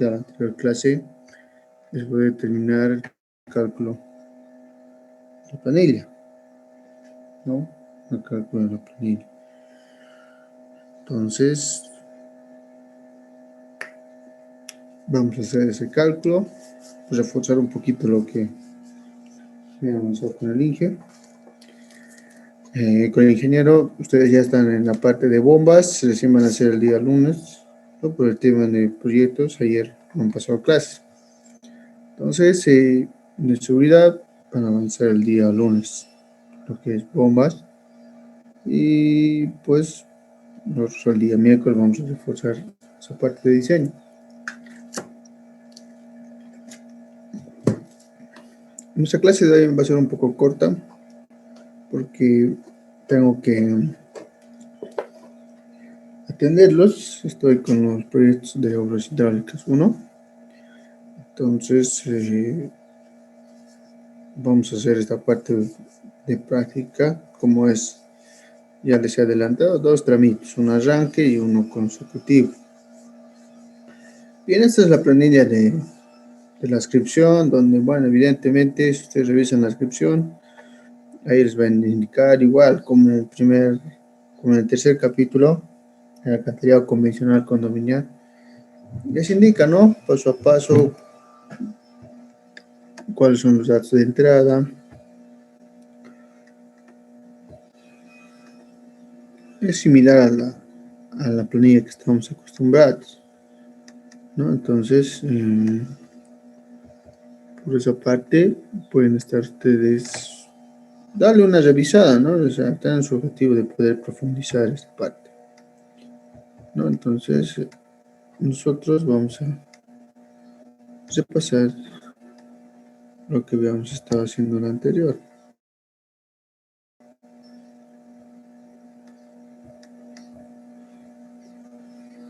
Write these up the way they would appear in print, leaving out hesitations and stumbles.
de la anterior clase es poder determinar el cálculo de la planilla, ¿no? El cálculo de la planilla. Entonces, vamos a hacer ese cálculo, reforzar un poquito lo que habíamos avanzado con el Inge. Con el ingeniero, ustedes ya están en la parte de bombas, recién van a hacer el día lunes, ¿no? Por el tema de proyectos, ayer no han pasado clases. Entonces, de seguridad van a avanzar el día lunes, lo que es bombas. Y pues, nosotros el día miércoles vamos a reforzar esa parte de diseño. Nuestra clase de hoy va a ser un poco corta, porque tengo que atenderlos. Estoy con los proyectos de obras hidráulicas 1. Entonces, vamos a hacer esta parte de práctica, como es, ya les he adelantado, 2 trámites, un arranque y uno consecutivo. Bien, esta es la planilla de la inscripción, donde, bueno, evidentemente, si ustedes revisan la inscripción, ahí les van a indicar igual, como en el tercer capítulo, el alcantarillado convencional condominial, les indica, ¿no? Paso a paso, cuáles son los datos de entrada. Es similar a la planilla que estamos acostumbrados, ¿no? Entonces, por esa parte, pueden estar ustedes, darle una revisada, ¿no? O sea, tienen su objetivo de poder profundizar esta parte, ¿no? Entonces, nosotros vamos a repasar lo que habíamos estado haciendo en la anterior.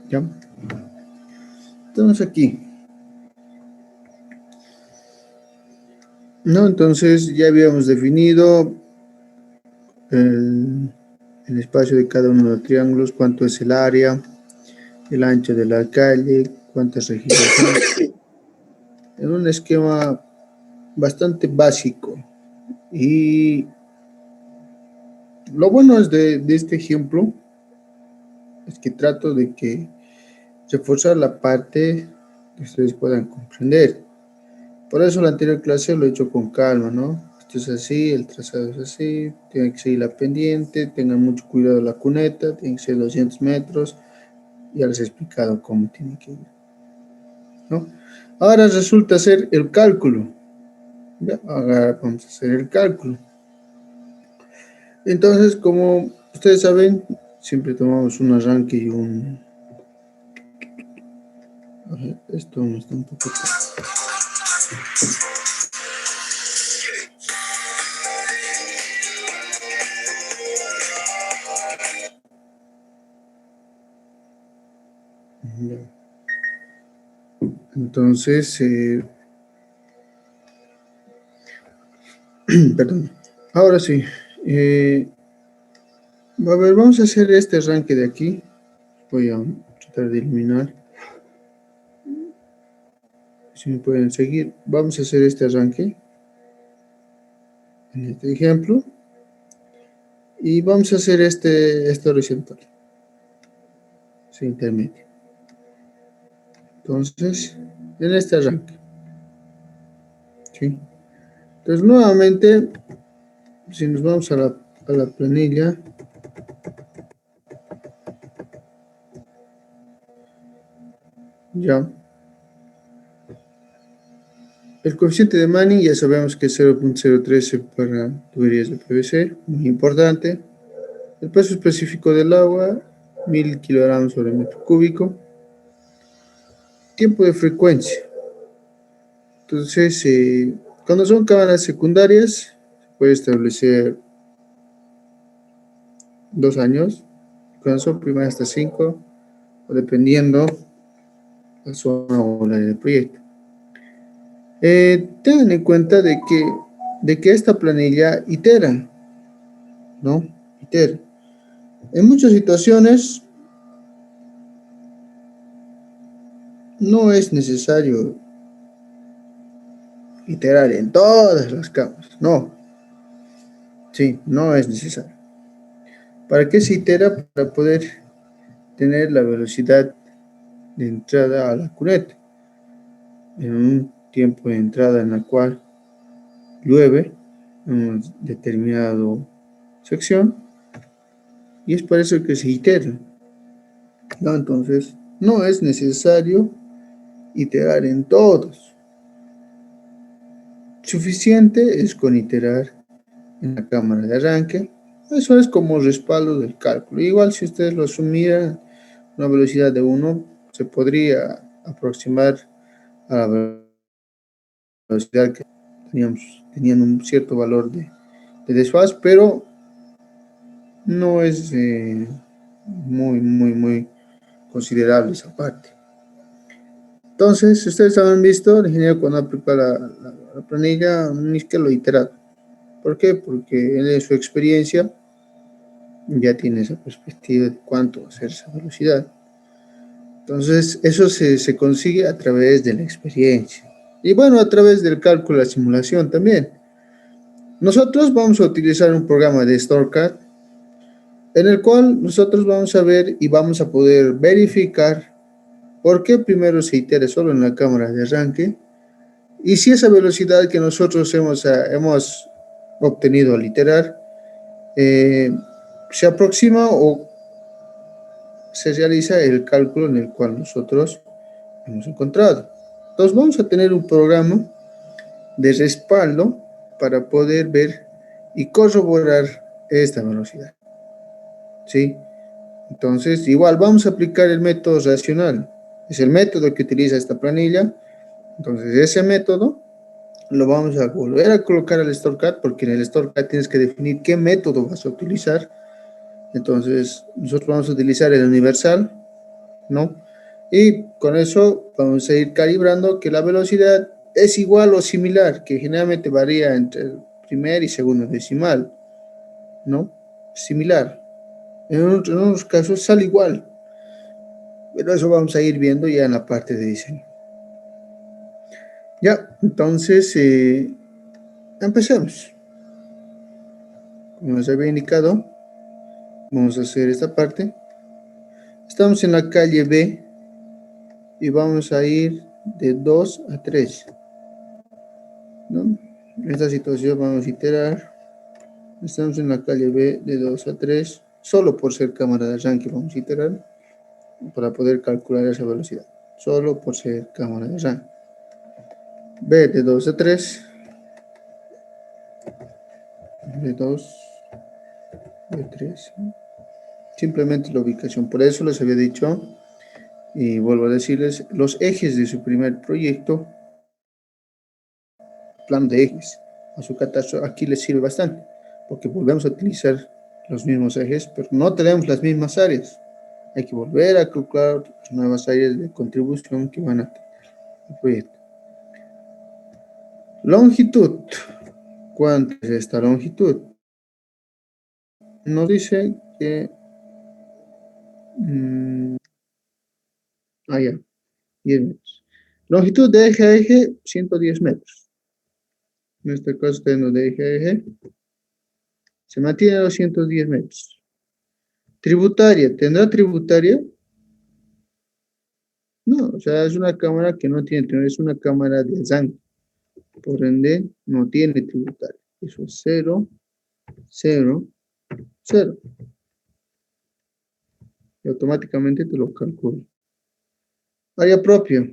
¿Ya? Estamos aquí. ¿No? Entonces, ya habíamos definido el espacio de cada uno de los triángulos, cuánto es el área, el ancho de la calle, cuántas rejillas son, en un esquema bastante básico. Y lo bueno es de este ejemplo es que trato de que reforzar la parte que ustedes puedan comprender. Por eso la anterior clase lo he hecho con calma, ¿no? Esto es así, el trazado es así, tiene que seguir la pendiente, tengan mucho cuidado de la cuneta, tiene que ser 200 metros, ya les he explicado cómo tiene que ir, ¿no? Ahora resulta ser el cálculo. ¿Ya? Ahora vamos a hacer el cálculo. Entonces, como ustedes saben, siempre tomamos un arranque y un... A ver, esto no está un poco... Entonces, perdón. Ahora sí. A ver, vamos a hacer este arranque de aquí. Voy a tratar de eliminar. Si me pueden seguir, vamos a hacer este arranque en este ejemplo. Y vamos a hacer este horizontal. Este intermedio. Entonces, en este arranque. ¿Sí? Entonces, nuevamente, si nos vamos a la planilla, ya, el coeficiente de Manning ya sabemos que es 0.013 para tuberías de PVC, muy importante. El peso específico del agua, 1000 kilogramos sobre metro cúbico. Tiempo de frecuencia. Entonces, cuando son cámaras secundarias, se puede establecer 2 años. Cuando son primarias, hasta 5, o dependiendo la zona o el área del proyecto. Tengan en cuenta de que esta planilla itera, ¿no? Itera. En muchas situaciones no es necesario iterar en todas las cámaras, no, sí, no es necesario. ¿Para qué se itera? Para poder tener la velocidad de entrada a la cuneta en un tiempo de entrada en la cual llueve en una determinada sección, y es por eso que se itera, ¿no? Entonces, no es necesario iterar en todos. Suficiente es con iterar en la cámara de arranque. Eso es como respaldo del cálculo. Igual si ustedes lo asumieran una velocidad de 1, se podría aproximar a la velocidad que tenían un cierto valor de desfase, pero no es muy considerable esa parte. Entonces, ustedes han visto, el ingeniero cuando aplica la planilla, ni que lo itera. ¿Por qué? Porque él en su experiencia ya tiene esa perspectiva de cuánto va a ser esa velocidad. Entonces, eso se consigue a través de la experiencia. Y bueno, a través del cálculo de la simulación también. Nosotros vamos a utilizar un programa de StoreCAD en el cual nosotros vamos a ver y vamos a poder verificar por qué primero se itera solo en la cámara de arranque y si esa velocidad que nosotros hemos obtenido al iterar se aproxima o se realiza el cálculo en el cual nosotros hemos encontrado. Entonces vamos a tener un programa de respaldo para poder ver y corroborar esta velocidad, ¿sí? Entonces, igual vamos a aplicar el método racional. Es el método que utiliza esta planilla. Entonces, ese método lo vamos a volver a colocar al StoreCAD, porque en el StoreCAD tienes que definir qué método vas a utilizar. Entonces, nosotros vamos a utilizar el universal, ¿no? Y con eso vamos a ir calibrando que la velocidad es igual o similar, que generalmente varía entre el primer y segundo decimal, ¿no? Similar. En unos casos sale igual, pero eso vamos a ir viendo ya en la parte de diseño. Ya, entonces empecemos. Como les había indicado, vamos a hacer esta parte. Estamos en la calle B y vamos a ir de 2 a 3, ¿no? En esta situación vamos a iterar. Estamos en la calle B de 2 a 3, solo por ser cámara de arranque vamos a iterar para poder calcular esa velocidad, solo por ser cámara de arranque. B de 2 a 3, de 2, de 3, simplemente la ubicación. Por eso les había dicho, y vuelvo a decirles, los ejes de su primer proyecto, plan de ejes, a su catastro, aquí les sirve bastante, porque volvemos a utilizar los mismos ejes, pero no tenemos las mismas áreas. Hay que volver a calcular nuevas áreas de contribución que van a tener el proyecto. Longitud. ¿Cuánto es esta longitud? Nos dice que ya, 10 metros. Longitud de eje a eje, 110 metros. En este caso, tenemos de eje a eje, se mantiene a 210 metros. Tributaria, ¿tendrá tributaria? No, o sea, es una cámara que no tiene, es una cámara de arranque. Por ende, no tiene tributaria. Eso es 0, 0, 0. Y automáticamente te lo calculo. Área propia.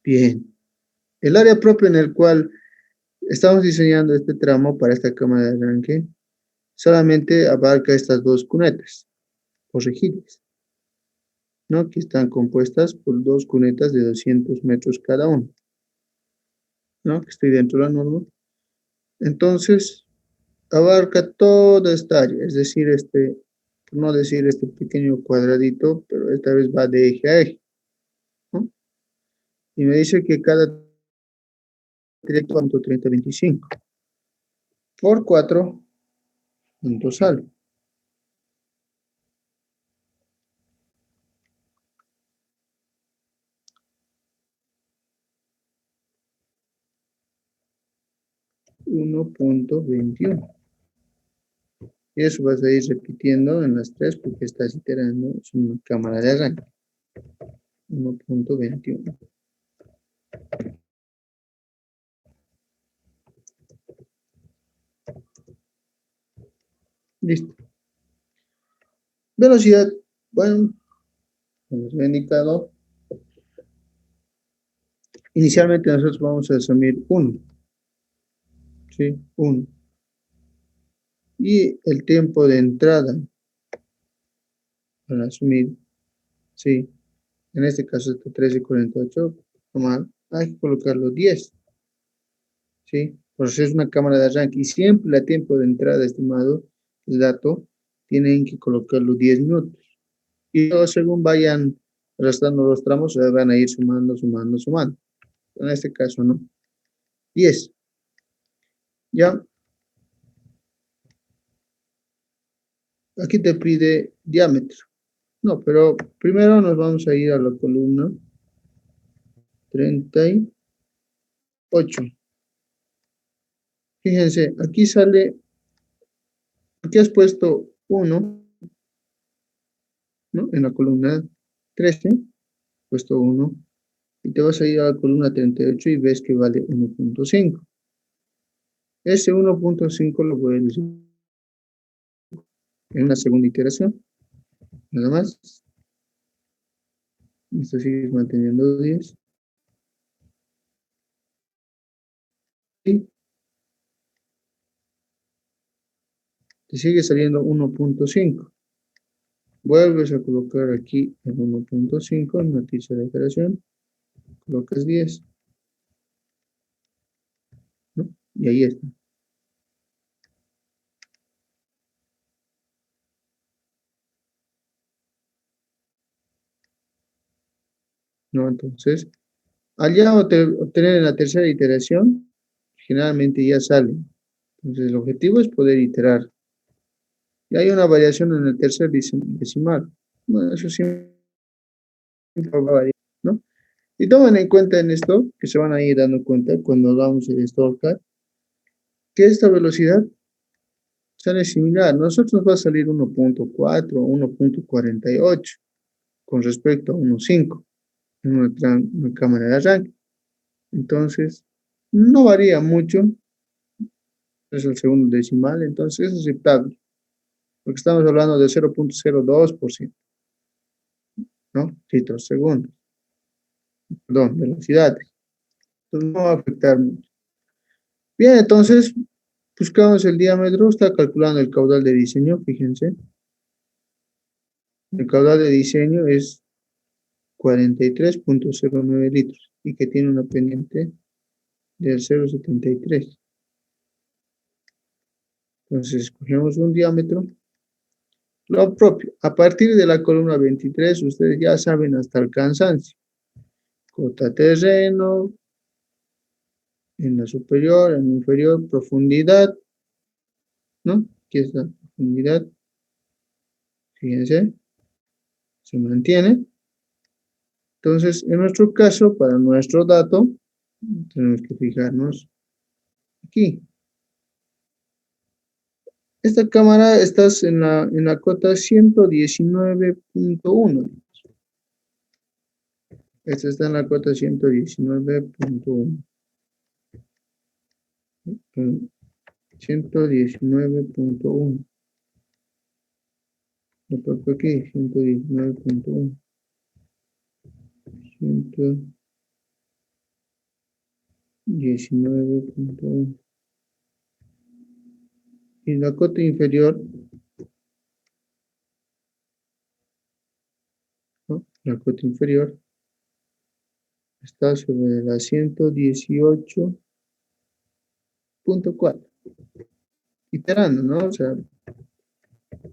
Bien. El área propia en el cual estamos diseñando este tramo para esta cámara de arranque solamente abarca estas dos cunetas o rejillas, ¿no? Que están compuestas por dos cunetas de 200 metros cada una, ¿no? Que estoy dentro de la norma. Entonces, abarca toda esta área, es decir, por no decir este pequeño cuadradito, pero esta vez va de eje a eje, ¿no? Y me dice que cada directo 3025 por 4 puntos sale. 1.21. Y eso vas a ir repitiendo en las tres porque estás iterando. Es una cámara de arranque. 1.21. Listo. Velocidad. Bueno, como les he indicado, inicialmente nosotros vamos a asumir 1. ¿Sí? 1. Y el tiempo de entrada para asumir, sí, en este caso está 13:48, normal, hay que colocarlo 10, ¿sí? Por eso es una cámara de arranque y siempre el tiempo de entrada estimado, el dato, tienen que colocarlo 10 minutos. Y luego según vayan restando los tramos, se van a ir sumando. En este caso, ¿no? 10. ¿Ya? Aquí te pide diámetro. No, pero primero nos vamos a ir a la columna 38. Fíjense, aquí sale, aquí has puesto 1, ¿no? En la columna 13, puesto 1, y te vas a ir a la columna 38 y ves que vale 1.5. Ese 1.5 lo puedes en una segunda iteración, nada más. Esto sigue manteniendo 10. Y te sigue saliendo 1.5. Vuelves a colocar aquí el 1.5 en la tercera iteración, colocas 10, ¿no? Y ahí está. ¿No? Entonces, al ya obtener en la tercera iteración, generalmente ya sale. Entonces, el objetivo es poder iterar. Y hay una variación en el tercer decimal. Bueno, eso siempre va a variar, ¿no? Y tomen en cuenta en esto, que se van a ir dando cuenta cuando hagamos el storecard, que esta velocidad sale similar. Nosotros nos va a salir 1.4 o 1.48 con respecto a 1.5 en una cámara de arranque. Entonces, no varía mucho. Es el segundo decimal, entonces es aceptable. Porque estamos hablando de 0.02%, ¿no? Litros segundos. Perdón, velocidades. Entonces no va a afectar mucho. Bien, entonces buscamos el diámetro, está calculando el caudal de diseño, fíjense. El caudal de diseño es 43.09 litros y que tiene una pendiente del 0.73. Entonces escogemos un diámetro. Lo propio, a partir de la columna 23, ustedes ya saben hasta el cansancio. Cota terreno, en la superior, en la inferior, profundidad, ¿no? Aquí está profundidad, fíjense, se mantiene. Entonces, en nuestro caso, para nuestro dato, tenemos que fijarnos aquí. Esta cámara está en la cota 119.1. Esta está en la cota 119.1. 119.1. Lo toco aquí, 119.1. 119.1. Y la cota inferior, ¿no? La cota inferior está sobre la 118.4. Iterando, ¿no? O sea,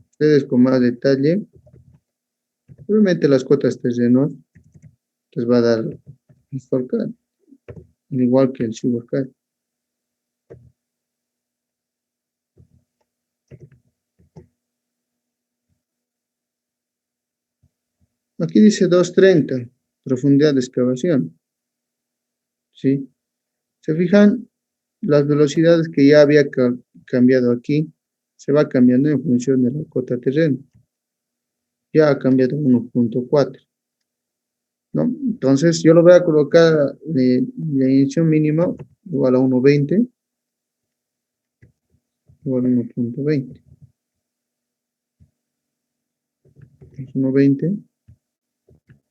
ustedes con más detalle, obviamente las cotas terrenos les va a dar el StoreCAD, al igual que el SugarCAD. Aquí dice 230, profundidad de excavación. ¿Sí? ¿Se fijan? las velocidades que ya había cambiado aquí, se va cambiando en función de la cota terreno. Ya ha cambiado a 1.4, ¿no? Entonces, yo lo voy a colocar la inyección mínima igual a 1.20, igual a 1.20. 1.20,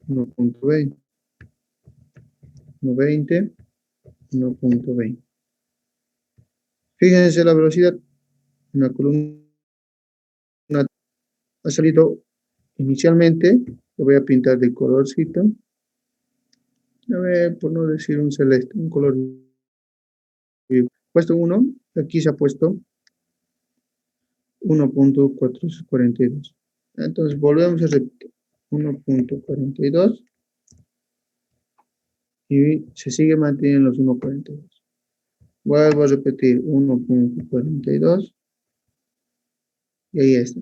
1.20, 1.20, 1.20. Fíjense la velocidad, una columna ha salido inicialmente, lo voy a pintar de colorcito, a ver, por no decir un celeste, un color vivo. Puesto 1, aquí se ha puesto 1.442. Entonces volvemos a repetir, 1.42 y se sigue manteniendo los 1.42. Vuelvo a repetir, 1.42 y ahí está.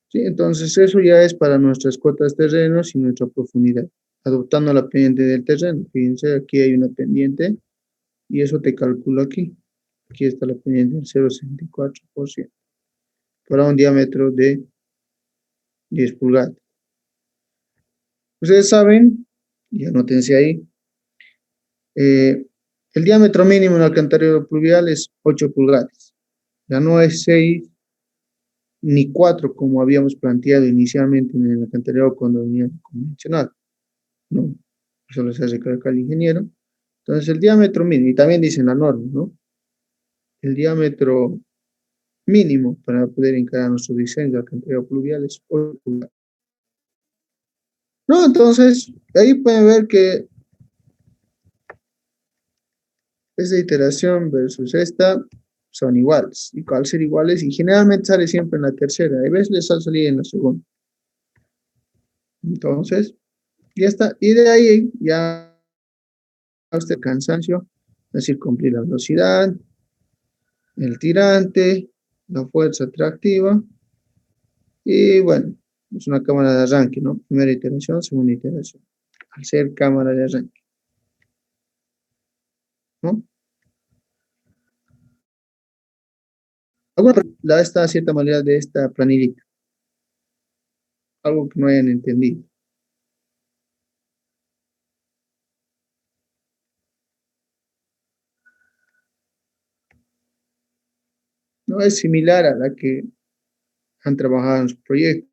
¿Sí? Entonces eso ya es para nuestras cotas terrenos y nuestra profundidad, adoptando la pendiente del terreno. Fíjense, aquí hay una pendiente y eso te calculo aquí. Aquí está la pendiente del 0.64% para un diámetro de 10 pulgadas. Ustedes saben, y anótense ahí, el diámetro mínimo en el alcantarillado pluvial es 8 pulgadas. Ya no es 6 ni 4 como habíamos planteado inicialmente en el alcantarillado condominial convencional. No, eso les hace recalcar al ingeniero. Entonces el diámetro mínimo, y también dice la norma, ¿no? El diámetro mínimo para poder encarar nuestro diseño de alcantarillado pluvial es 8 pulgadas. No, entonces, ahí pueden ver que esta iteración versus esta son iguales. Y al ser iguales, y generalmente sale siempre en la tercera, a veces les ha salido en la segunda. Entonces, ya está. Y de ahí ya usted cansancio, es decir, cumplir la velocidad, el tirante, la fuerza atractiva. Y bueno, es una cámara de arranque, ¿no? Primera iteración, segunda iteración. Al ser cámara de arranque, ¿no? La esta cierta manera de esta planillita, algo que no hayan entendido. No es similar a la que han trabajado en su proyecto,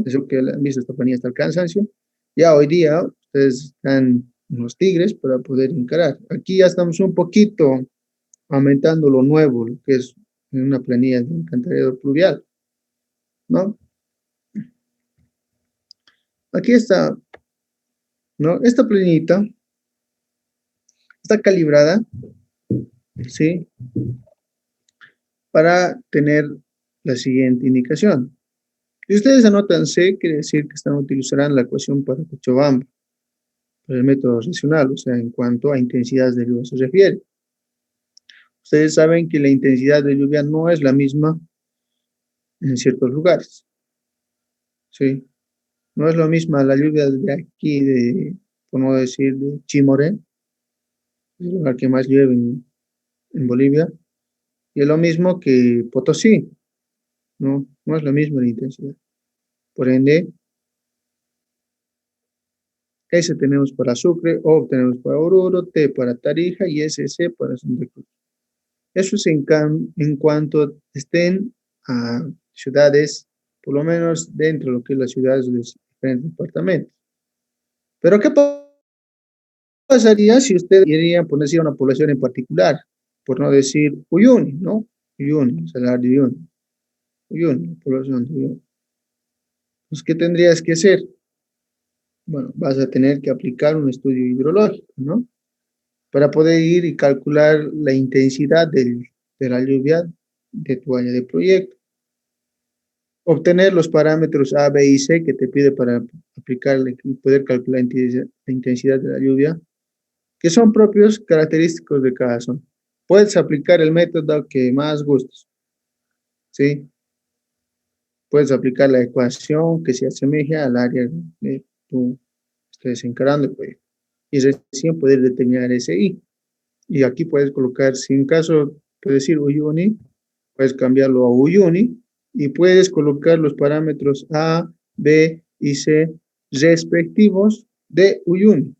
eso que han visto esta planilla hasta el cansancio. Ya hoy día ustedes están en los tigres para poder encarar. Aquí ya estamos un poquito aumentando lo nuevo, lo que es una planilla de alcantarillado pluvial, ¿no? Aquí está, ¿no? Esta planillita está calibrada, ¿sí? Para tener la siguiente indicación. Si ustedes anotan C, quiere decir que utilizarán la ecuación para Cochabamba, para el método racional, o sea, en cuanto a intensidades de lluvia se refiere. Ustedes saben que la intensidad de lluvia no es la misma en ciertos lugares, ¿sí? No es la misma la lluvia de aquí, por no decir, de Chimoré, el lugar que más llueve en Bolivia, y es lo mismo que Potosí, ¿no? No es la misma la intensidad. Por ende, S tenemos para Sucre, O tenemos para Oruro, T para Tarija y SC para Santa Cruz. Eso es en cuanto estén a ciudades, por lo menos dentro de lo que es las ciudades de los diferentes departamentos. Pero ¿qué pasaría si usted quería ponerse a una población en particular? Por no decir Uyuni, ¿no? Uyuni, Salar de Uyuni. Uyuni, población de Uyuni. Pues, ¿qué tendrías que hacer? Bueno, vas a tener que aplicar un estudio hidrológico, ¿no? Para poder ir y calcular la intensidad de la lluvia de tu área de proyecto. Obtener los parámetros A, B y C que te pide para aplicarle y poder calcular la intensidad de la lluvia, que son propios característicos de cada zona. Puedes aplicar el método que más gustes, ¿sí? Puedes aplicar la ecuación que se asemeje al área que tú estés encarando el proyecto. y recién poder determinar ese I. Y aquí puedes colocar, si en caso, puedes decir Uyuni, puedes cambiarlo a Uyuni y puedes colocar los parámetros A, B y C respectivos de Uyuni.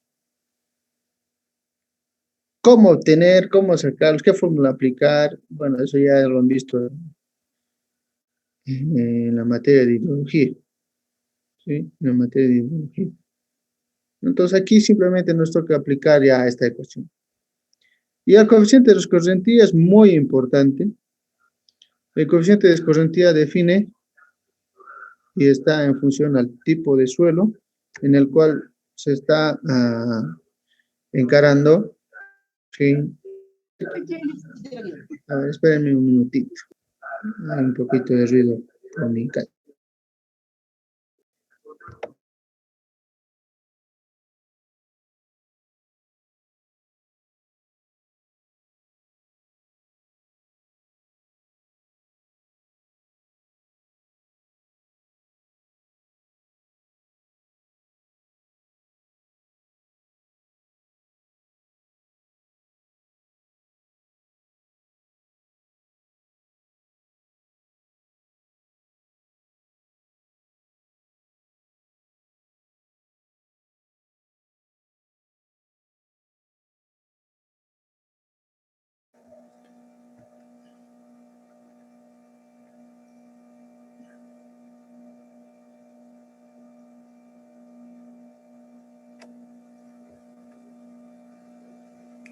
¿Cómo obtener, cómo sacarlos, qué fórmula aplicar? Bueno, eso ya lo han visto en la materia de hidrología, ¿sí? En la materia de hidrología. Entonces aquí simplemente nos toca aplicar ya esta ecuación. Y el coeficiente de escorrentía es muy importante. El coeficiente de escorrentía define y está en función al tipo de suelo en el cual se está encarando. ¿Sí? A ver, espérenme un minutito. Hay un poquito de ruido por mi calle.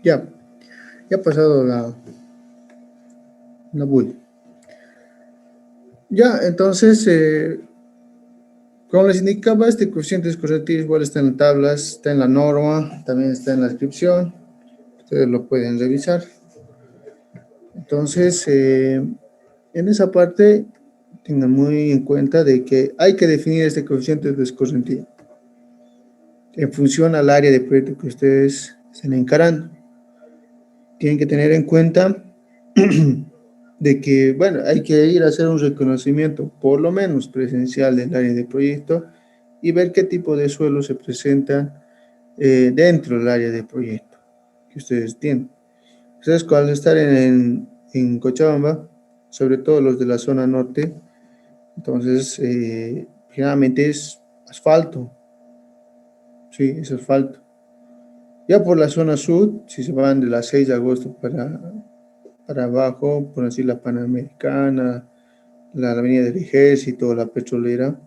Ya, ya ha pasado la bulla. Ya, entonces, como les indicaba, este coeficiente escorrentía igual está en las tablas, está en la norma, también está en la descripción. Ustedes lo pueden revisar. Entonces, en esa parte, tengan muy en cuenta de que hay que definir este coeficiente de escorrentía en función al área de proyecto que ustedes estén encarando. Tienen que tener en cuenta de que, bueno, hay que ir a hacer un reconocimiento, por lo menos presencial, del área de proyecto y ver qué tipo de suelos se presentan dentro del área de proyecto que ustedes tienen. Ustedes, al estar en Cochabamba, sobre todo los de la zona norte, entonces generalmente es asfalto, sí, es asfalto. Ya por la zona sur, si se van de la 6 de agosto para abajo, por decir la Panamericana, la Avenida del Ejército, la Petrolera,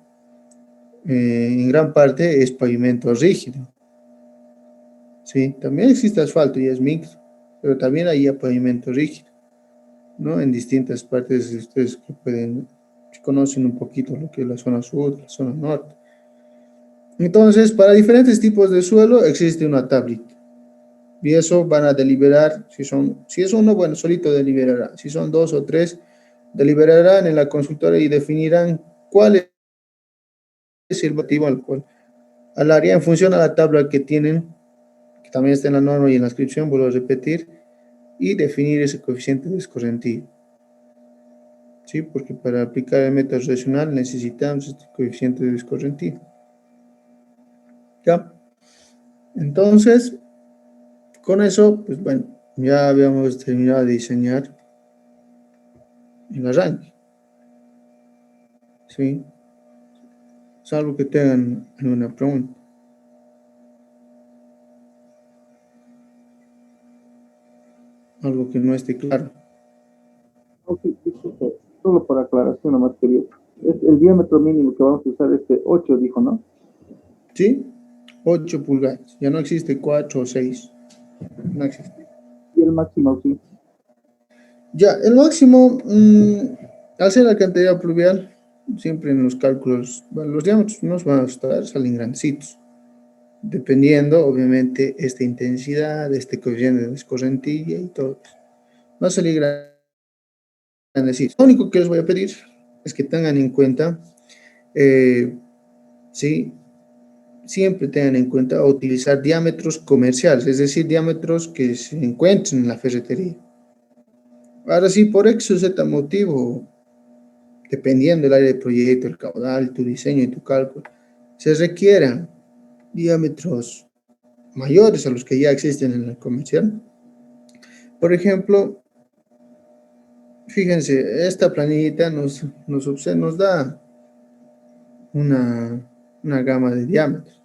en gran parte es pavimento rígido. Sí, también existe asfalto y es mixto, pero también hay pavimento rígido, ¿no? En distintas partes ustedes que conocen un poquito lo que es la zona sur, la zona norte. Entonces, para diferentes tipos de suelo existe una tablita. Y eso van a deliberar, si es uno, bueno, solito deliberará. Si son dos o tres, deliberarán en la consultora y definirán cuál es el motivo al área en función a la tabla que tienen, que también está en la norma y en la inscripción, vuelvo a repetir, y definir ese coeficiente de escorrentía. ¿Sí? Porque para aplicar el método racional necesitamos este coeficiente de escorrentía. ¿Ya? Entonces, con eso, pues bueno, ya habíamos terminado de diseñar el arranque. ¿Sí? Salvo que tengan alguna pregunta. Algo que no esté claro. Ok, disculpe, solo para aclaración nomás quería. Es el diámetro mínimo que vamos a usar, 8, dijo, ¿no? ¿Sí? 8 pulgadas. Ya no existe 4 o 6. No existe. Y el máximo, sí. Ya, el máximo, al ser la cantidad pluvial, siempre en los cálculos, bueno, los diámetros no van a estar, salen grandecitos. Dependiendo, obviamente, esta intensidad, este coeficiente de escorrentía y todo eso. Va a salir grandecito. Lo único que les voy a pedir es que tengan en cuenta, sí, siempre tengan en cuenta utilizar diámetros comerciales, es decir, diámetros que se encuentren en la ferretería. Ahora sí, por X o Z motivo, dependiendo del área de proyecto, el caudal, tu diseño y tu cálculo, se requieran diámetros mayores a los que ya existen en el comercial. Por ejemplo, fíjense, esta planillita nos da una gama de diámetros.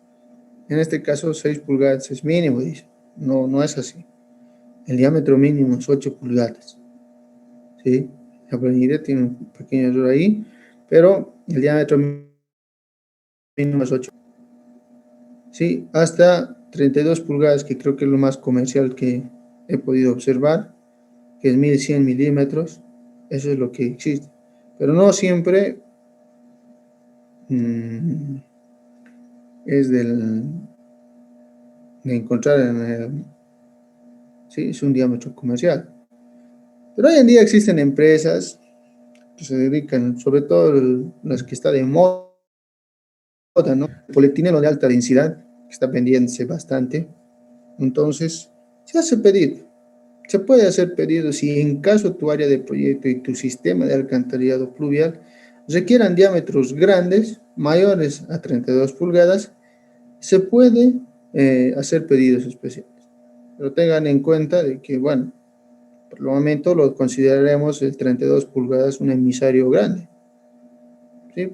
En este caso, 6 pulgadas es mínimo, dice. No, no es así. El diámetro mínimo es 8 pulgadas. ¿Sí? La planilla tiene un pequeño error ahí, pero el diámetro mínimo es 8. Sí, hasta 32 pulgadas, que creo que es lo más comercial que he podido observar, que es 1100 milímetros. Eso es lo que existe. Pero no siempre es de encontrar sí, es un diámetro comercial. Pero hoy en día existen empresas que se dedican, sobre todo las que están de moda, ¿no? El polietileno de alta densidad, que está vendiéndose bastante. Entonces, se hace pedido. Se puede hacer pedido si en caso tu área de proyecto y tu sistema de alcantarillado pluvial requieran diámetros grandes, mayores a 32 pulgadas, se puede hacer pedidos especiales. Pero tengan en cuenta de que, bueno, por el momento lo consideraremos el 32 pulgadas un emisario grande, ¿sí?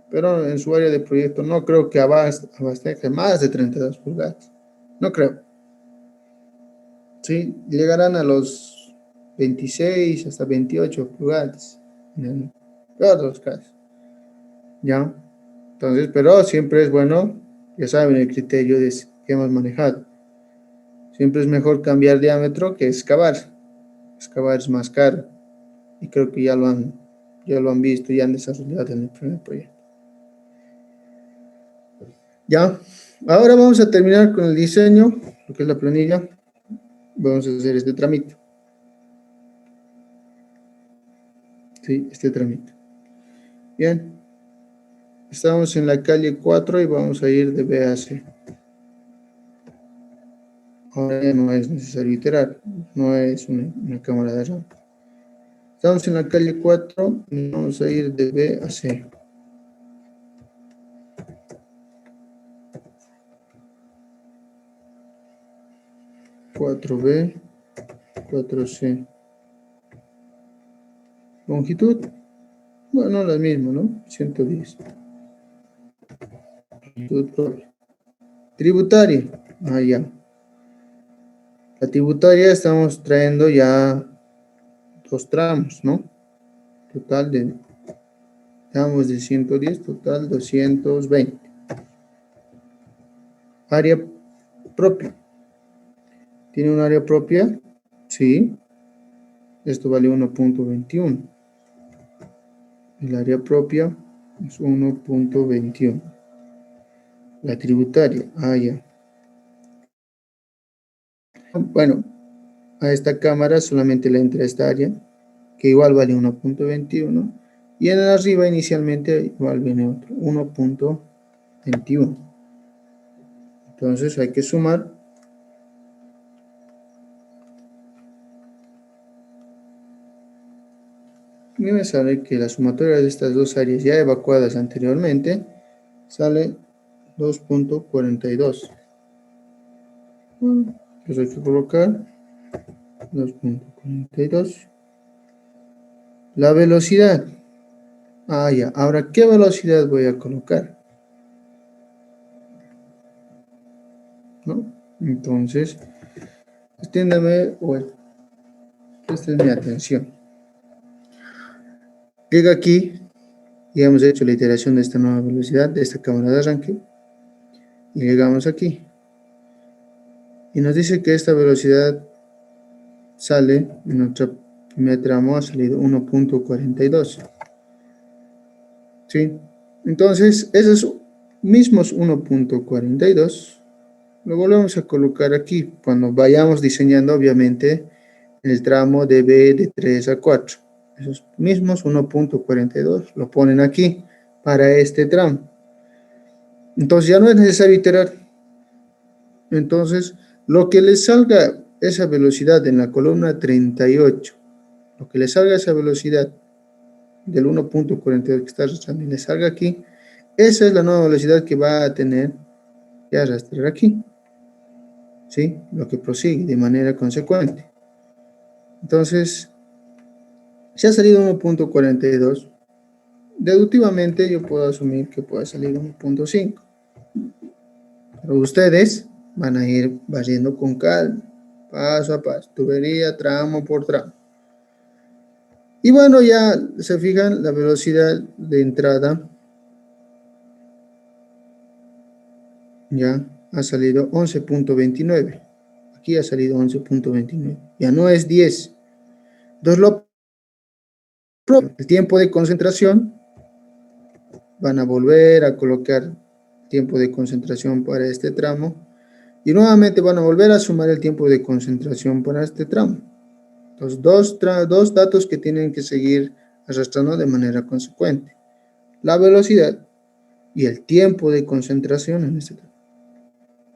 Pero en su área de proyecto no creo que abastezca más de 32 pulgadas. No creo. ¿Sí? Llegarán a los 26 hasta 28 pulgadas, en el peor de los casos. ¿Ya? Entonces, pero siempre es bueno, ya saben el criterio que hemos manejado. Siempre es mejor cambiar diámetro que excavar. Excavar es más caro. Y creo que ya lo han visto, ya han desarrollado en el primer proyecto. Ya, ahora vamos a terminar con el diseño, lo que es la planilla. Vamos a hacer este trámite. Sí, este trámite. Bien, estamos en la calle 4 y vamos a ir de B a C. Ahora ya no es necesario iterar, no es una cámara de RAM. Estamos en la calle 4 y vamos a ir de B a C. (4B, 4C). Longitud, bueno, la misma, ¿no? 110. Longitud propia. Tributaria, ya. La tributaria estamos trayendo ya 2 tramos, ¿no? Total de, tramos de 110, total 220. Área propia. ¿Tiene un área propia? Sí. Esto vale 1.21. El área propia es 1.21. La tributaria, ya. Bueno, a esta cámara solamente le entra esta área, que igual vale 1.21. Y en el arriba inicialmente igual viene otro, 1.21. Entonces hay que sumar. Y me sale que la sumatoria de estas dos áreas ya evacuadas anteriormente sale 2.42. Pues hay que colocar 2.42. La velocidad. Ya. Ahora, ¿qué velocidad voy a colocar? ¿No? Entonces, extiéndame o presten mi atención. Llega aquí, y hemos hecho la iteración de esta nueva velocidad, de esta cámara de arranque, y llegamos aquí. Y nos dice que esta velocidad sale, en nuestro primer tramo ha salido 1.42. ¿Sí? Entonces, esos mismos 1.42 lo volvemos a colocar aquí, cuando vayamos diseñando, obviamente, el tramo de B de 3 a 4. Esos mismos 1.42 lo ponen aquí, para este tramo. Entonces, ya no es necesario iterar. Entonces, lo que les salga esa velocidad en la columna 38, lo que le salga esa velocidad del 1.42 que está arrastrando y le salga aquí, esa es la nueva velocidad que va a tener que arrastrar aquí. ¿sí? Lo que prosigue de manera consecuente. Entonces, si ha salido 1.42, deductivamente yo puedo asumir que puede salir 1.5. Pero ustedes van a ir barriendo con calma, paso a paso, tubería, tramo por tramo. Y bueno, ya se fijan la velocidad de entrada, ya ha salido 11.29. Aquí ha salido 11.29. Ya no es 10. Entonces, el tiempo de concentración, van a volver a colocar tiempo de concentración para este tramo. Y nuevamente van a volver a sumar el tiempo de concentración para este tramo. Los dos datos que tienen que seguir arrastrando de manera consecuente. La velocidad y el tiempo de concentración en este tramo.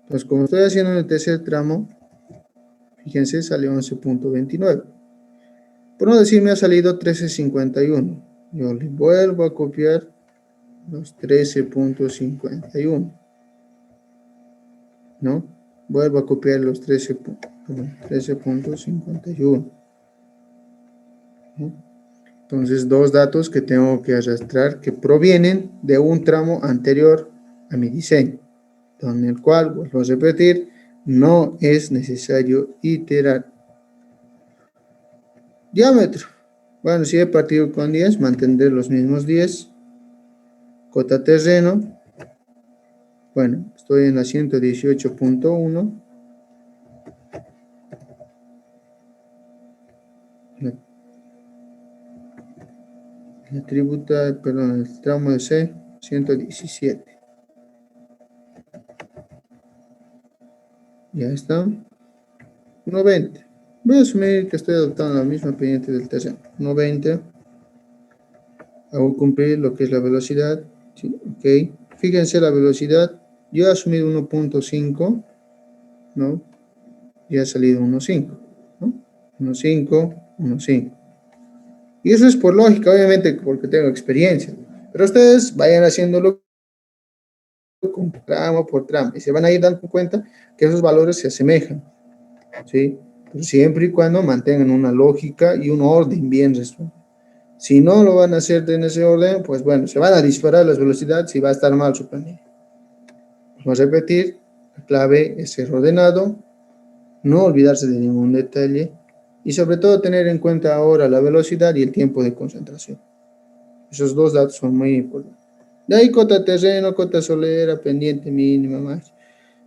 Entonces, como estoy haciendo en el tercer tramo, fíjense, sale 11.29. Por no decir, me ha salido 13.51. Yo le vuelvo a copiar los 13.51. ¿No? Vuelvo a copiar los 13.51. ¿no? Entonces, dos datos que tengo que arrastrar que provienen de un tramo anterior a mi diseño, en el cual, vuelvo a repetir, no es necesario iterar. Diámetro. Bueno, si he partido con 10, mantendré los mismos 10. Cota terreno. Bueno, estoy en la 118.1. La tributa, perdón, el tramo de C, 117. Ya está. 1.20. Voy a asumir que estoy adoptando la misma pendiente del terreno. 1.20. Hago cumplir lo que es la velocidad. ¿Sí? Ok. Fíjense la velocidad. Yo he asumido 1.5, ¿no? Y ha salido 1.5, ¿no? 1.5, 1.5. Y eso es por lógica, obviamente, porque tengo experiencia. Pero ustedes vayan haciéndolo con tramo por tramo y se van a ir dando cuenta que esos valores se asemejan, ¿sí? Pero siempre y cuando mantengan una lógica y un orden bien resuelto. Si no lo van a hacer en ese orden, pues bueno, se van a disparar las velocidades y va a estar mal su planilla. Vamos a repetir, la clave es ser ordenado, no olvidarse de ningún detalle y sobre todo tener en cuenta ahora la velocidad y el tiempo de concentración. Esos dos datos son muy importantes. De ahí cota terreno, cota solera, pendiente mínima más,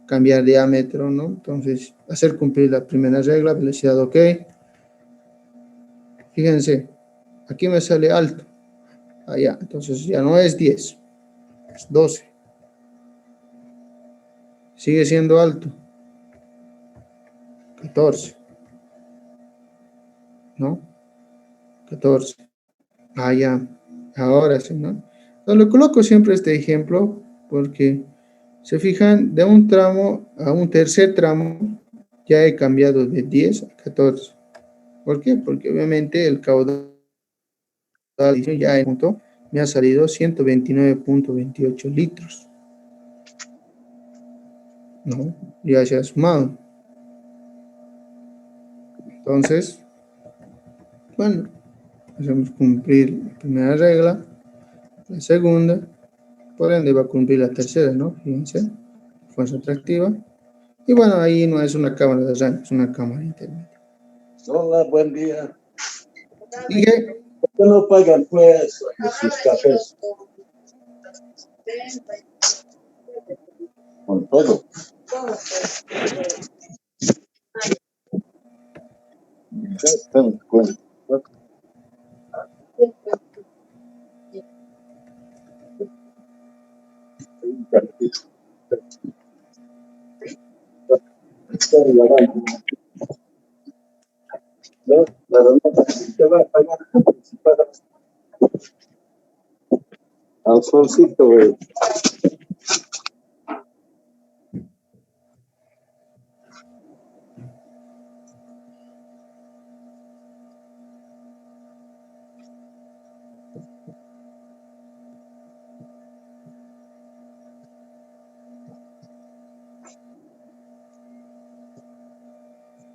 cambiar diámetro, ¿no? Entonces, hacer cumplir la primera regla, velocidad ok. Fíjense, aquí me sale alto. Allá, entonces ya no es 10, es 12. Sigue siendo alto. 14, ¿no? 14. Ah, ya. Ahora sí, ¿no? Entonces, le coloco siempre este ejemplo porque se fijan, de un tramo a un tercer tramo ya he cambiado de 10 a 14. ¿Por qué? Porque obviamente el caudal ya en punto me ha salido 129.28 litros. ¿No? Ya se ha sumado. Entonces, bueno, hacemos cumplir la primera regla, la segunda, por ende va a cumplir la tercera, ¿no? Fíjense, fuerza atractiva. Y bueno, ahí no es una cámara de rango, es una cámara intermedia. Hola, buen día. Dije, ¿Por qué no pagan pues sus cafés? Con todo. Ya estamos con... ¿No? La verdad, te va a pagar si pagas al solcito, güey.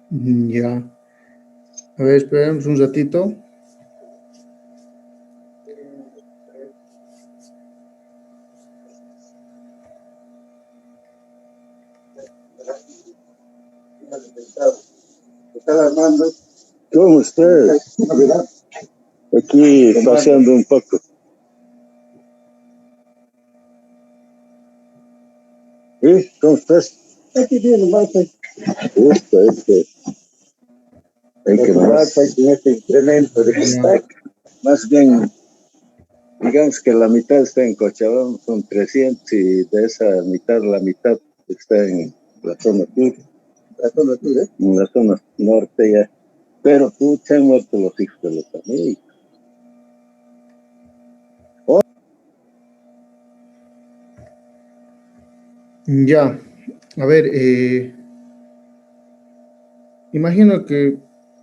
Ya. A ver, esperemos un ratito. Está armando. ¿Cómo estás? Aquí paseando un poco. ¿Sí? ¿Cómo estás? Aquí viene más. Hay que más. Este incremento de stack. Más bien, digamos que la mitad está en Cochabamba, son 300 y de esa mitad, la mitad está en la zona sur, La zona tuya. en la zona norte ya. Pero se han muerto los hijos de los amigos. Ya. A ver, imagino que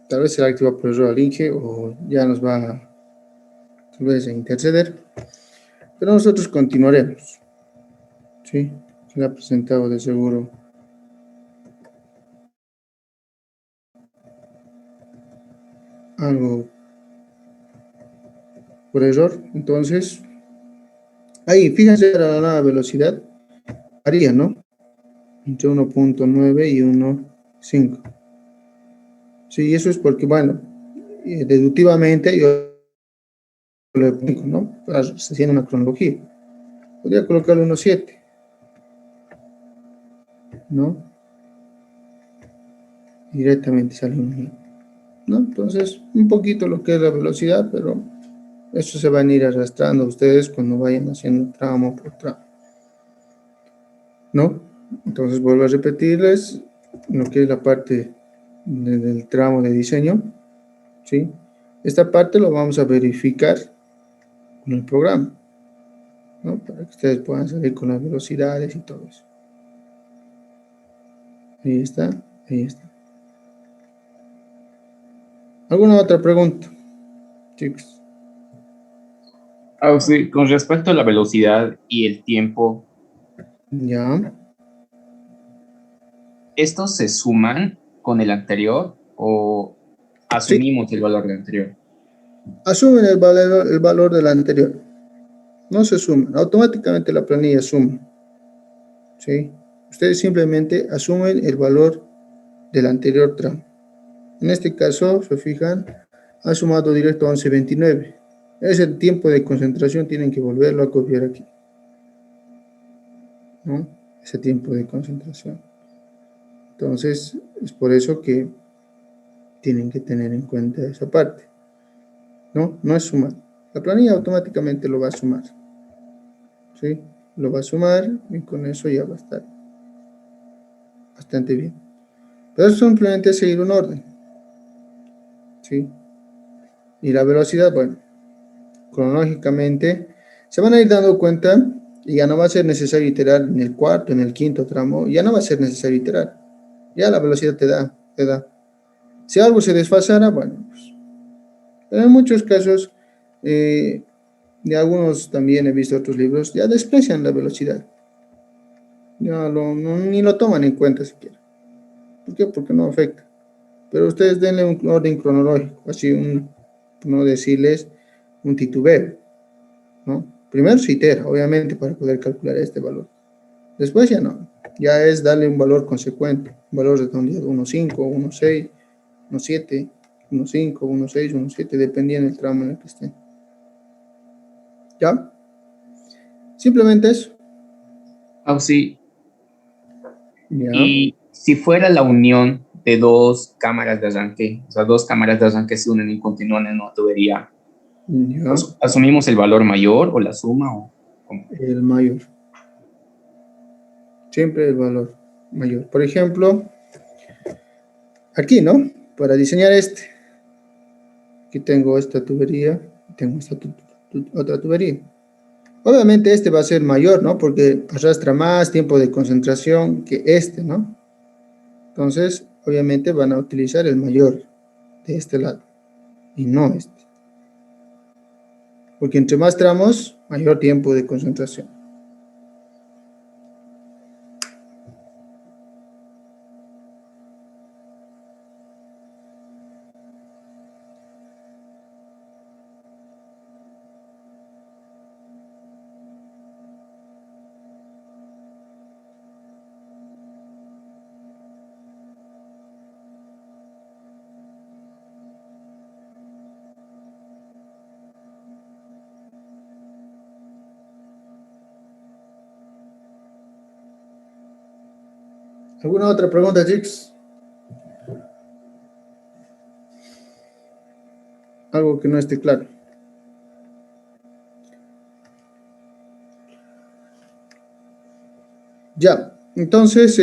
tal vez será activa por error al Inge o ya nos va tal vez a interceder, pero nosotros continuaremos. Sí, se le ha presentado de seguro algo por error. Entonces, ahí, fíjense la nueva velocidad, varía, ¿no? Entre 1.9 y 1.5. Sí, eso es porque, bueno, deductivamente yo lo pongo, ¿no? Haciendo una cronología. Podría colocarle 1.7, ¿no? Directamente sale ¿no? Entonces, un poquito lo que es la velocidad, pero eso se van a ir arrastrando ustedes cuando vayan haciendo tramo por tramo, ¿no? Entonces, vuelvo a repetirles lo que es la parte del tramo de diseño, ¿sí? Esta parte lo vamos a verificar con el programa, ¿no? Para que ustedes puedan salir con las velocidades y todo eso. Ahí está, ahí está. ¿Alguna otra pregunta, chicos? Sí, con respecto a la velocidad y el tiempo, Ya. ¿estos se suman con el anterior o Sí, asumimos el valor del anterior? asumen el valor del anterior. No se suman, automáticamente la planilla suma, ¿sí? Ustedes simplemente asumen el valor del anterior tramo. En este caso, se fijan, ha sumado directo a 11.29. Ese tiempo de concentración tienen que volverlo a copiar aquí, ¿no? Ese tiempo de concentración. Entonces, es por eso que tienen que tener en cuenta esa parte, ¿no? No es sumar. La planilla automáticamente lo va a sumar, ¿sí? Lo va a sumar y con eso ya va a estar bastante bien. Pero es simplemente seguir un orden, ¿sí? Y la velocidad, bueno, cronológicamente se van a ir dando cuenta y ya no va a ser necesario iterar en el cuarto, en el quinto tramo, ya no va a ser necesario iterar. Ya la velocidad te da. Si algo se desfasara, bueno, pues, pero en muchos casos, de algunos también he visto otros libros, ya desprecian la velocidad. Ya ni lo toman en cuenta siquiera. ¿Por qué? Porque no afecta. Pero ustedes denle un orden cronológico, así no decirles un titubeo, ¿no? Primero se itera, obviamente, para poder calcular este valor. Después ya no, ya es darle un valor consecuente, un valor redondeado, 1.5, 1.6, 1.7, 1.5, 1.6, 1.7, dependiendo del tramo en el que estén. ¿Ya? Simplemente eso. Sí. ¿Ya? Y si fuera la unión de dos cámaras de arranque, o sea, dos cámaras de arranque se unen y continúan en una tubería, ¿Ya? ¿asumimos el valor mayor o la suma o cómo? El mayor. Siempre el valor mayor. Por ejemplo, aquí, ¿no? Para diseñar aquí tengo esta tubería, tengo esta otra tubería. Obviamente este va a ser mayor, ¿no? Porque arrastra más tiempo de concentración que este, ¿no? Entonces, obviamente van a utilizar el mayor de este lado y no este. Porque entre más tramos, mayor tiempo de concentración. ¿Alguna otra pregunta, chicos? Algo que no esté claro. Ya, entonces,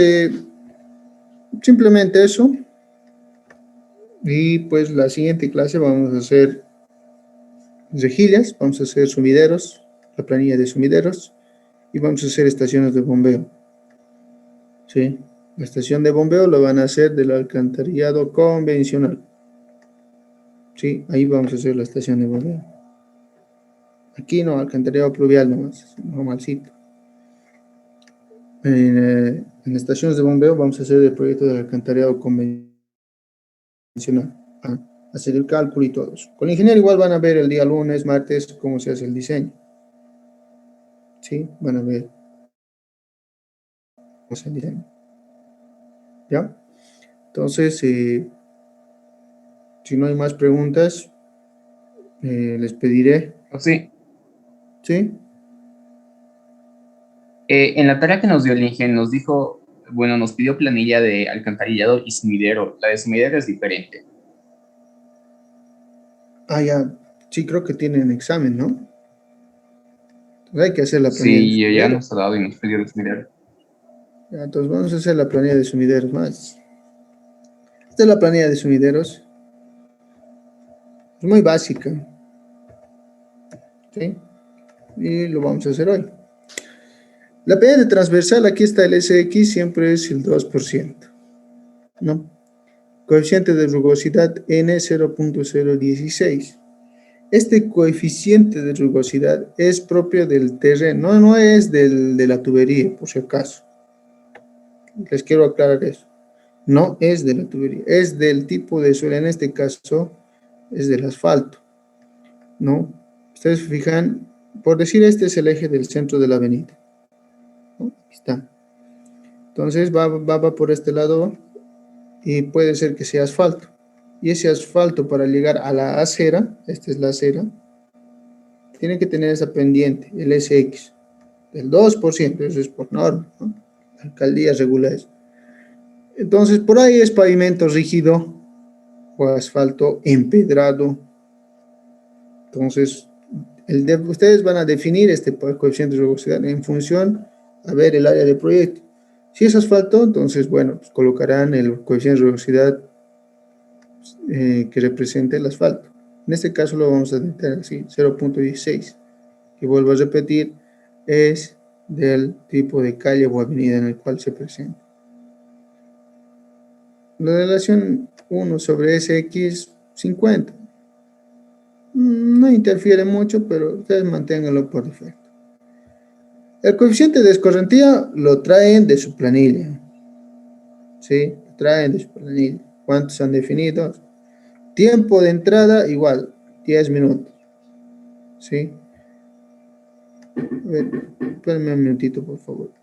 simplemente eso. Y pues la siguiente clase vamos a hacer rejillas, vamos a hacer sumideros, la planilla de sumideros, y vamos a hacer estaciones de bombeo. ¿Sí? La estación de bombeo lo van a hacer del alcantarillado convencional. ¿Sí? Ahí vamos a hacer la estación de bombeo. Aquí no, alcantarillado pluvial nomás, normalcito. En estaciones de bombeo vamos a hacer el proyecto del alcantarillado convencional. Hacer el cálculo y todo eso. Con el ingeniero igual van a ver el día lunes, martes, cómo se hace el diseño. ¿Sí? Van a ver cómo se hace el diseño. ¿Ya? Entonces, si no hay más preguntas, les pediré. Sí. ¿Sí? En la tarea que nos dio el ingeniero nos dijo, bueno, nos pidió planilla de alcantarillado y sumidero. La de sumidero es diferente. Ah, ya. Sí, creo que tienen examen, ¿no? Entonces hay que hacer la planilla de Sí, ya sumidero. nos ha dado y nos pidió el sumidero. Ya, entonces vamos a hacer la planilla de sumideros más. Esta es la planilla de sumideros. Es muy básica. ¿Sí? Y lo vamos a hacer hoy. La planilla de transversal, aquí está el SX, siempre es el 2%. ¿No? Coeficiente de rugosidad N 0.016. Este coeficiente de rugosidad es propio del terreno, no es de la tubería, por si acaso. Les quiero aclarar eso. No es de la tubería, es del tipo de suelo, en este caso es del asfalto, ¿no? Ustedes se fijan, por decir, este es el eje del centro de la avenida, ¿no? Aquí está. Entonces va por este lado y puede ser que sea asfalto. Y ese asfalto, para llegar a la acera, esta es la acera, tiene que tener esa pendiente, el SX, del 2%, eso es por norma, ¿no? La alcaldía regula eso. Entonces, por ahí es pavimento rígido o asfalto empedrado. Entonces, ustedes van a definir este coeficiente de rugosidad en función a ver el área de proyecto. Si es asfalto, entonces, bueno, pues colocarán el coeficiente de rugosidad que represente el asfalto. En este caso lo vamos a determinar así, 0.16, que vuelvo a repetir, es del tipo de calle o avenida en el cual se presenta. La relación 1 sobre SX 50 no interfiere mucho, pero ustedes manténganlo por defecto. El coeficiente de escorrentía lo traen de su planilla. ¿Sí? Lo traen de su planilla. ¿Cuántos han definido? Tiempo de entrada igual, 10 minutos. ¿Sí? A ver, espérenme un minutito, por favor.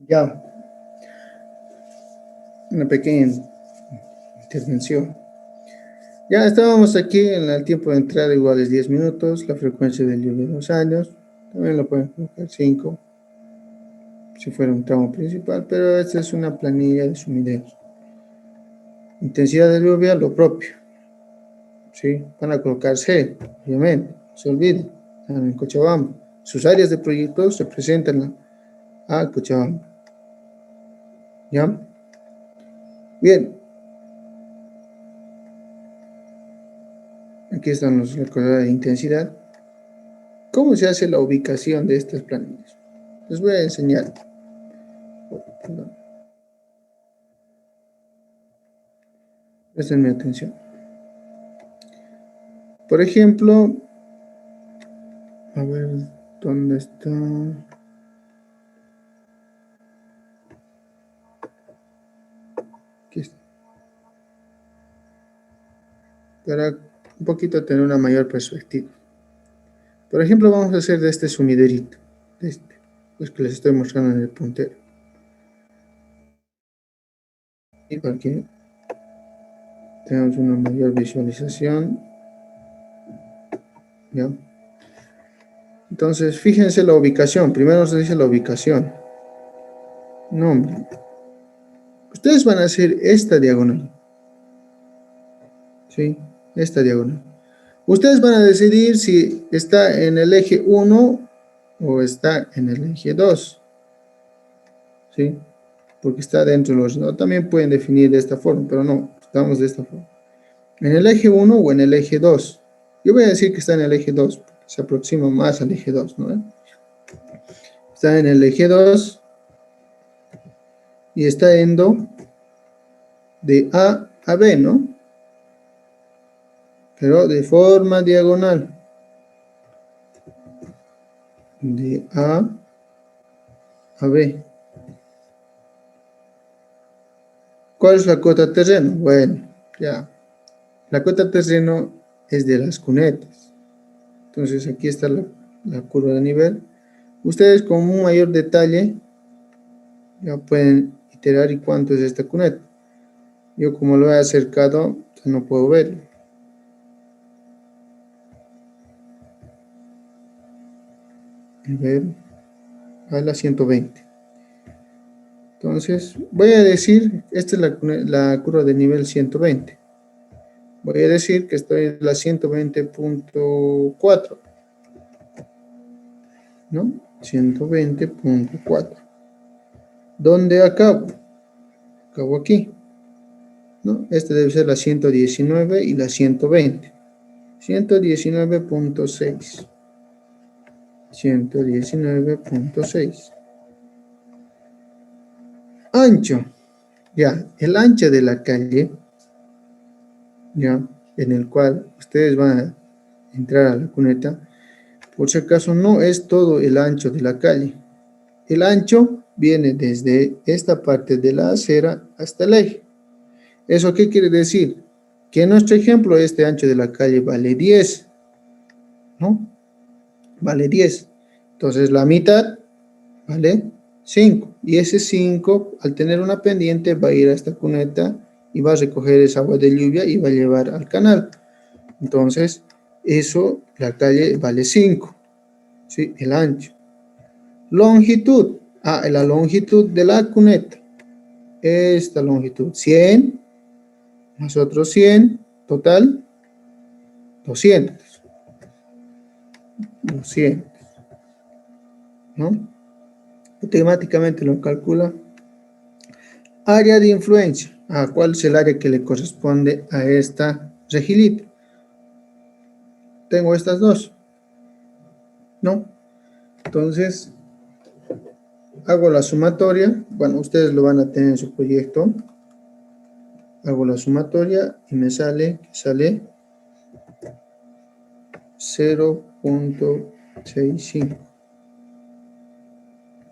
Ya, una pequeña intervención. Ya estábamos aquí en el tiempo de entrada igual es 10 minutos, la frecuencia del lluvia 2 años, también lo pueden colocar 5, si fuera un tramo principal, pero esta es una planilla de sumideros. Intensidad de lluvia, lo propio, ¿sí? Van a colocar C, obviamente, no se olviden, en Cochabamba. Sus áreas de proyectos se presentan a Cochabamba. ¿Ya? Bien. Aquí están los recordadores de intensidad. ¿Cómo se hace la ubicación de estas planillas? Les voy a enseñar. Perdón. Presten mi atención. Por ejemplo, a ver, ¿dónde está? Aquí está. Para un poquito tener una mayor perspectiva. Por ejemplo, vamos a hacer de este sumiderito, de este, pues que les estoy mostrando en el puntero. Y para que tengamos una mayor visualización. ¿Ya? Entonces, fíjense la ubicación. Primero se dice la ubicación. Nombre. Ustedes van a hacer esta diagonal. ¿Sí? Esta diagonal. Ustedes van a decidir si está en el eje 1 o está en el eje 2. ¿Sí? Porque está dentro de los... No, también pueden definir de esta forma, pero no, estamos de esta forma. ¿En el eje 1 o en el eje 2? Yo voy a decir que está en el eje 2, porque se aproxima más al eje 2, ¿no? Está en el eje 2 y está yendo de A a B, ¿no? Pero de forma diagonal. De A a B. ¿Cuál es la cota terreno? Bueno, ya. La cota terreno es de las cunetas. Entonces aquí está la curva de nivel. Ustedes con un mayor detalle ya pueden iterar y cuánto es esta cuneta. Yo como lo he acercado, no puedo verlo. A ver, a la 120. Entonces, voy a decir, esta es la curva de nivel 120. Voy a decir que estoy en la 120.4. ¿No? 120.4. ¿Dónde acabo? Acabo aquí. ¿No? Esta debe ser la 119 y la 120. 119.6. 119.6. Ancho. Ya, el ancho de la calle, ya, en el cual ustedes van a entrar a la cuneta, por si acaso no es todo el ancho de la calle. El ancho viene desde esta parte de la acera hasta el eje. ¿Eso qué quiere decir? Que en nuestro ejemplo este ancho de la calle vale 10, ¿no? Vale 10. Entonces la mitad vale 5. Y ese 5, al tener una pendiente, va a ir a esta cuneta y va a recoger esa agua de lluvia y va a llevar al canal. Entonces, eso, la calle vale 5. ¿Sí? El ancho. Longitud. La longitud de la cuneta. Esta longitud, 100, más otros 100, total, 200. 200. ¿No? Automáticamente lo calcula. Área de influencia. ¿Cuál es el área que le corresponde a esta rejilita? Tengo estas dos, ¿no? Entonces, hago la sumatoria. Bueno, ustedes lo van a tener en su proyecto. Hago la sumatoria y me sale 0.65,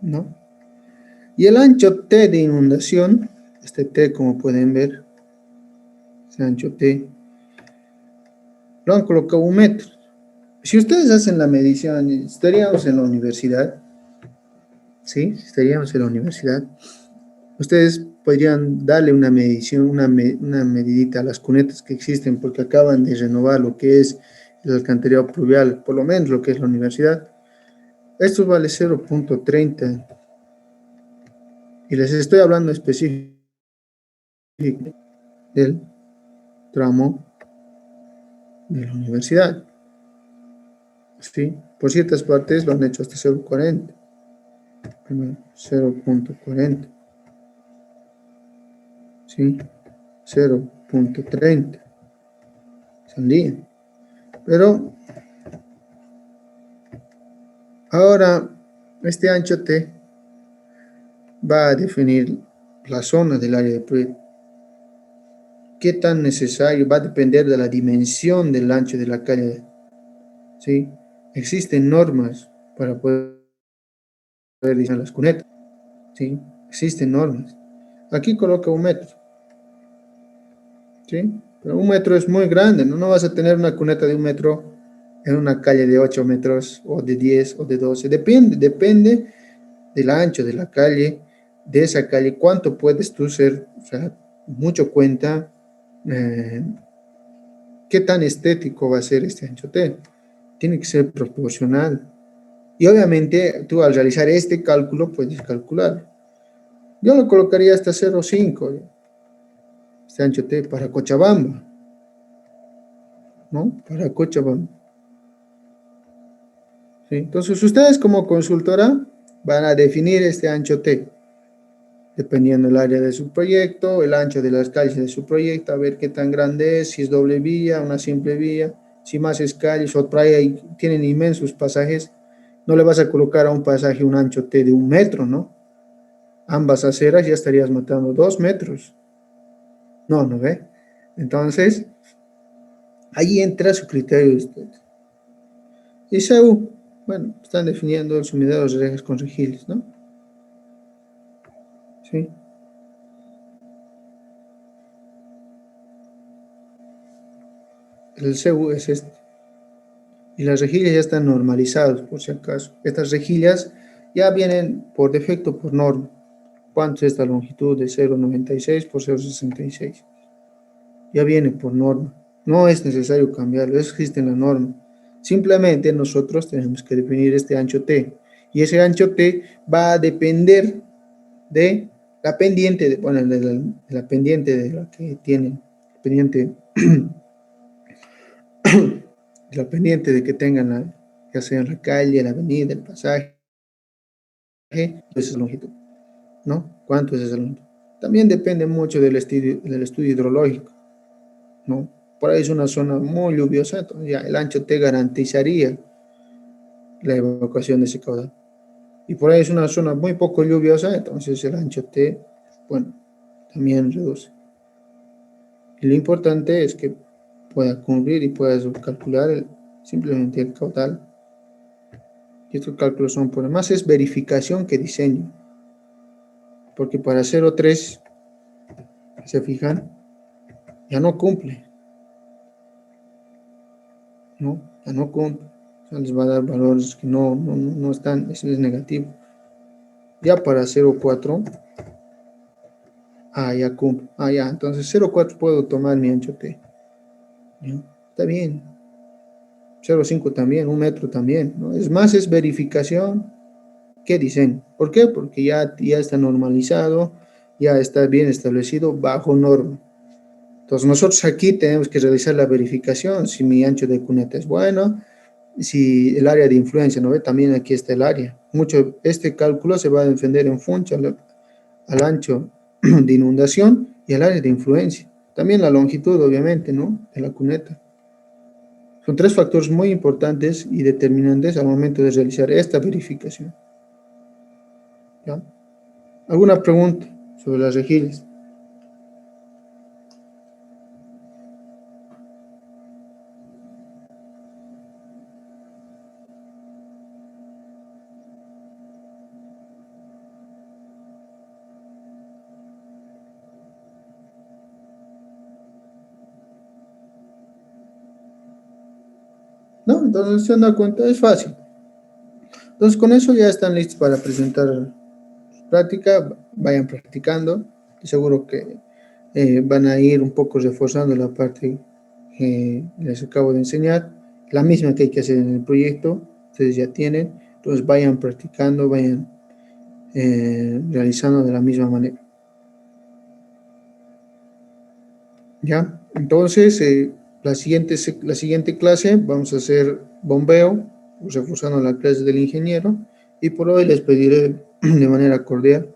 ¿no? Y el ancho T de inundación, este T como pueden ver, ese ancho T, lo han colocado 1 metro. Si ustedes hacen la medición, estaríamos en la universidad, ¿sí? Si estaríamos en la universidad, ustedes podrían darle una medición, una medidita a las cunetas que existen, porque acaban de renovar lo que es el alcantarillado pluvial, por lo menos lo que es la universidad. Esto vale 0.30 y les estoy hablando específico del tramo de la universidad. ¿Sí? Por ciertas partes lo han hecho hasta 0.40. Primero, 0.40. ¿Sí? 0.30. Saldría. Pero ahora este ancho T va a definir la zona del área de proyecto. ¿Qué tan necesario? Va a depender de la dimensión del ancho de la calle. ¿Sí? Existen normas para poder diseñar las cunetas. ¿Sí? Existen normas. Aquí coloca 1 metro. ¿Sí? Pero 1 metro es muy grande, ¿no? No vas a tener una cuneta de 1 metro en una calle de 8 metros o de 10 o de 12. Depende del ancho de la calle, de esa calle, cuánto puedes tú ser, o sea, mucho cuenta, qué tan estético va a ser este ancho T. Tiene que ser proporcional. Y obviamente tú al realizar este cálculo puedes calcular. Yo lo colocaría hasta 0.5, este ancho T para Cochabamba, ¿no? Para Cochabamba. ¿Sí? Entonces ustedes como consultora van a definir este ancho T, dependiendo del área de su proyecto, el ancho de las calles de su proyecto, a ver qué tan grande es, si es doble vía, una simple vía, si más es calles, o por ahí tienen inmensos pasajes, no le vas a colocar a un pasaje un ancho T de 1 metro, ¿no? Ambas aceras ya estarías matando 2 metros. No, ¿no ve? Entonces, ahí entra su criterio de usted. Y SEU, bueno, están definiendo el sumidero de los rejas con regiles, ¿no? Sí. El CEU es este. Y las rejillas ya están normalizadas, por si acaso. Estas rejillas ya vienen por defecto, por norma. ¿Cuánto es esta longitud de 0,96 por 0,66? Ya viene por norma. No es necesario cambiarlo, eso existe en la norma. Simplemente nosotros tenemos que definir este ancho T. Y ese ancho T va a depender de la pendiente, de la pendiente de la que tienen, pendiente la pendiente de que tengan ya sea en la calle, la avenida, el pasaje, pues es longitud, ¿no? ¿Cuánto es esa longitud? También depende mucho del estudio hidrológico, ¿no? Por ahí es una zona muy lluviosa, entonces ya el ancho T garantizaría la evacuación de ese caudal. Y por ahí es una zona muy poco lluviosa, entonces el ancho T, bueno, también reduce. Y lo importante es que pueda cumplir y puedas calcular simplemente el caudal. Y estos cálculos son por más es verificación que diseño, porque para 0.3 se fijan, ya no cumple, ¿no? Ya no cumple, o sea, les va a dar valores que no están, eso es negativo. Ya para 0.4, ya cumple, ya, entonces 0.4 puedo tomar mi ancho T, ¿ya? Está bien, 0.5 también, 1 metro también, ¿no? Es más, es verificación que diseño. ¿Por qué? Porque ya está normalizado, ya está bien establecido bajo norma. Entonces nosotros aquí tenemos que realizar la verificación, si mi ancho de cuneta es bueno, si el área de influencia, ¿no ve? También aquí está el área. Este cálculo se va a defender en función al ancho de inundación y al área de influencia. También la longitud, obviamente, ¿no? De la cuneta. Son 3 factores muy importantes y determinantes al momento de realizar esta verificación. ¿Ya? ¿Alguna pregunta sobre las rejillas? No, entonces se dan cuenta, es fácil. Entonces, con eso ya están listos para presentar su práctica. Vayan practicando. Y seguro que van a ir un poco reforzando la parte que les acabo de enseñar. La misma que hay que hacer en el proyecto. Ustedes ya tienen. Entonces, vayan practicando, vayan realizando de la misma manera. ¿Ya? Entonces, la siguiente clase vamos a hacer bombeo, reforzando la clase del ingeniero, y por hoy les pediré de manera cordial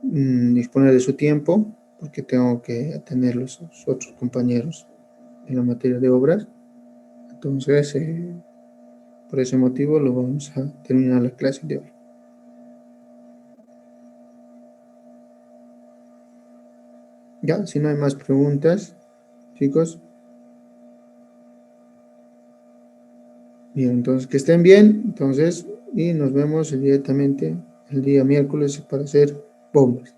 disponer de su tiempo, porque tengo que atender los otros compañeros en la materia de obras. Entonces, por ese motivo lo vamos a terminar la clase de hoy. Ya, si no hay más preguntas, chicos. Bien, entonces que estén bien, entonces, y nos vemos directamente el día miércoles para hacer bombas.